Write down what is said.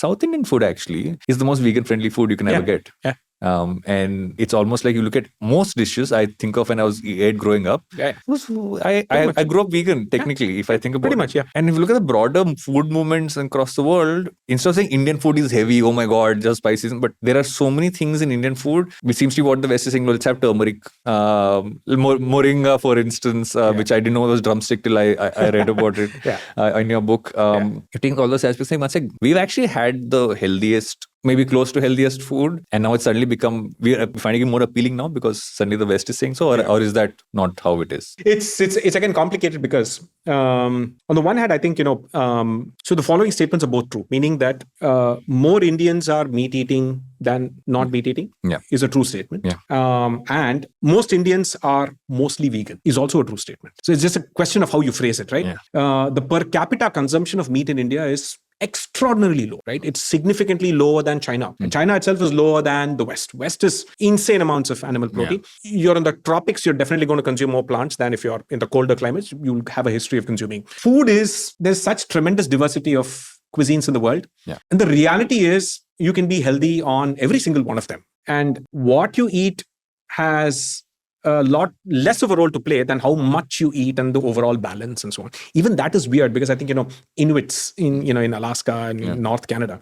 South Indian food actually is the most vegan friendly food you can ever get. Yeah. And it's almost like you look at most dishes I think of when I was ate growing up. Yeah. I grew up vegan technically, if I think about Pretty it. much, yeah. And if you look at the broader food movements across the world, instead of saying Indian food is heavy, oh my god, just spices, but there are so many things in Indian food which seems to be what the West is saying. Let's have turmeric, moringa, for instance, which I didn't know was drumstick till I read about it in your book. You think all those aspects, we've actually had the healthiest, maybe close to healthiest food, and now it's suddenly become, we're finding it more appealing now because suddenly the West is saying so, or is that not how it is? It's again complicated because on the one hand, I think, so the following statements are both true, meaning that more Indians are meat eating than not meat eating is a true statement. And most Indians are mostly vegan is also a true statement. So it's just a question of how you phrase it, right? The per capita consumption of meat in India is extraordinarily low, right? It's significantly lower than China. And China itself is lower than the West. West is insane amounts of animal protein. You're in the tropics, you're definitely going to consume more plants than if you're in the colder climates. You'll have a history of consuming. There's such tremendous diversity of cuisines in the world. And the reality is you can be healthy on every single one of them. And what you eat has a lot less of a role to play than how much you eat and the overall balance and so on. Even that is weird because I think, Inuits in Alaska and in North Canada,